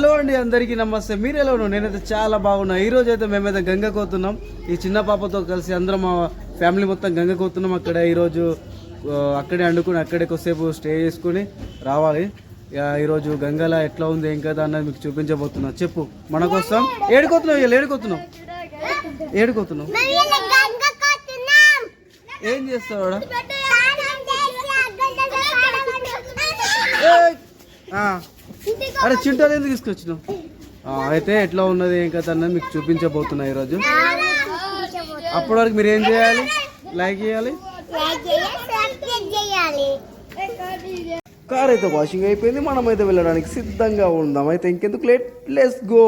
Hello అండి, అందరికీ నమస్తే. మీరు ఎలా ఉన్నారు? నేనైతే చాలా బాగున్నా. ఈరోజు అయితే మేమైతే గంగకు పోతున్నాం. ఈ చిన్న పాపతో కలిసి అందరం మా ఫ్యామిలీ మొత్తం గంగకు పోతున్నాం. అక్కడ ఈరోజు అక్కడే వండుకుని అక్కడే కొద్దిసేపు స్టే చేసుకుని రావాలి. ఈరోజు గంగల ఎట్లా ఉంది ఏం కదా అన్నది మీకు చూపించబోతున్నా. చెప్పు, మన కోసం ఏడుకోతున్నావు? ఏడుకోతున్నావు? ఏడుకోతున్నావు? ఏం చేస్తావు? అరే చింటాలు ఎందుకు తీసుకొచ్చినావు? అయితే ఎట్లా ఉన్నది ఏం కథ అన్నది మీకు చూపించబోతున్నా ఈరోజు. అప్పటి వరకు మీరు ఏం చేయాలి? లైక్ చేయాలి. కార్ అయితే వాషింగ్ అయిపోయింది, మనమైతే వెళ్ళడానికి సిద్ధంగా ఉందాం. అయితే ఇంకెందుకు లేట్, లెట్స్ గో.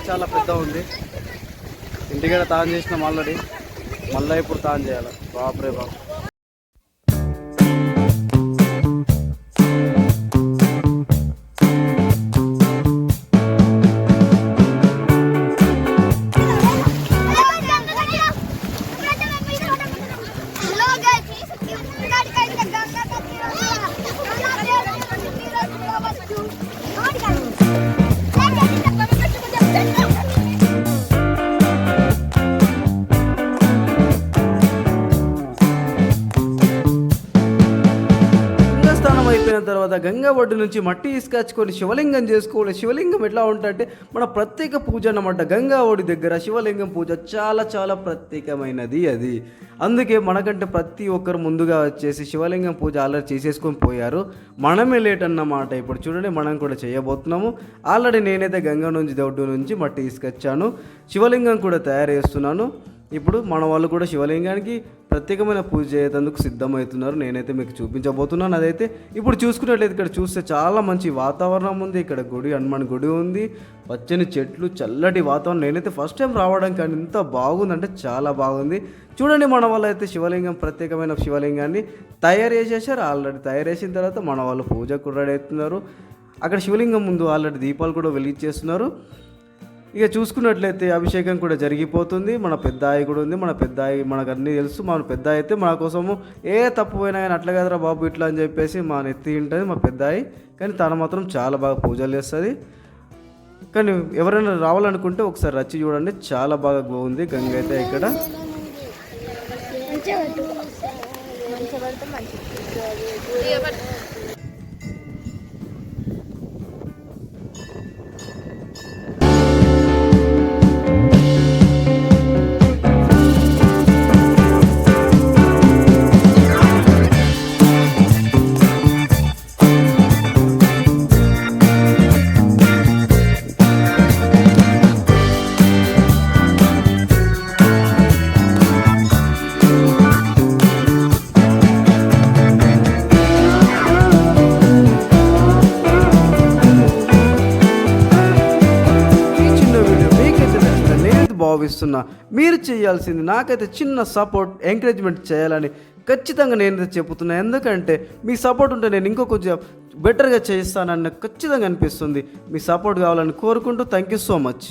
చాలా పెద్ద ఉంది. ఇంటికాడ తాను చేసినాం ఆల్రెడీ, మళ్ళీ ఇప్పుడు తాను చేయాలి. బాప్రే బాబు. అయిపోయిన తర్వాత గంగా ఒడ్డు నుంచి మట్టి తీసుకొచ్చుకొని శివలింగం చేసుకోవాలి. శివలింగం ఎట్లా ఉంటుందంటే మన ప్రత్యేక పూజ అన్నమాట. గంగా ఒడి దగ్గర శివలింగం పూజ చాలా చాలా ప్రత్యేకమైనది అది. అందుకే మనకంటే ప్రతి ఒక్కరు ముందుగా వచ్చేసి శివలింగం పూజ ఆల్రెడీ చేసేసుకొని పోయారు. మనమే లేట్ అన్నమాట. ఇప్పుడు చూడండి, మనం కూడా చేయబోతున్నాము. ఆల్రెడీ నేనైతే గంగా నుంచి ఒడ్డు నుంచి మట్టి తీసుకొచ్చాను. శివలింగం కూడా తయారు చేస్తున్నాను. ఇప్పుడు మన వాళ్ళు కూడా శివలింగానికి ప్రత్యేకమైన పూజ చేసేందుకు సిద్ధమవుతున్నారు. నేనైతే మీకు చూపించబోతున్నాను. అదైతే ఇప్పుడు చూసుకున్నట్లయితే ఇక్కడ చూస్తే చాలా మంచి వాతావరణం ఉంది. ఇక్కడ గుడి, హనుమాన్ గుడి ఉంది, పచ్చని చెట్లు, చల్లటి వాతావరణం. నేనైతే ఫస్ట్ టైం రావడం కానీ ఇంత బాగుందంటే చాలా బాగుంది. చూడండి, మన వాళ్ళు అయితే శివలింగం, ప్రత్యేకమైన శివలింగాన్ని తయారు చేసేసారు. ఆల్రెడీ తయారు చేసిన తర్వాత మన వాళ్ళు పూజకు రెడీ అవుతున్నారు. అక్కడ శివలింగం ముందు ఆల్రెడీ దీపాలు కూడా వెలిగించేస్తున్నారు. ఇక చూసుకున్నట్లయితే అభిషేకం కూడా జరిగిపోతుంది. మన పెద్దాయి కూడా ఉంది. మన పెద్దాయి మనకు అన్నీ తెలుసు. మన పెద్దాయి అయితే మన కోసము ఏ తప్పు పోయినా కానీ అట్లా కదరా బాబు ఇట్లా అని చెప్పేసి మా నెత్తి ఉంటుంది మా పెద్దాయి. కానీ తను మాత్రం చాలా బాగా పూజలు చేస్తుంది. కానీ ఎవరైనా రావాలనుకుంటే ఒకసారి వచ్చి చూడండి, చాలా బాగా బాగుంది గంగ అయితే ఇక్కడ. మంచిగా పడితే మంచిగా. ఈ చిన్న వీడియో మీకైతే నచ్చిందని నేనైతే భావిస్తున్నా. మీరు చేయాల్సింది నాకైతే చిన్న సపోర్ట్ ఎంకరేజ్మెంట్ చేయాలని ఖచ్చితంగా నేనైతే చెబుతున్నా. ఎందుకంటే మీ సపోర్ట్ ఉంటే నేను ఇంకో కొంచెం బెటర్గా చేస్తానని నాకు ఖచ్చితంగా అనిపిస్తుంది. మీ సపోర్ట్ కావాలని కోరుకుంటూ థ్యాంక్ యూ సో మచ్.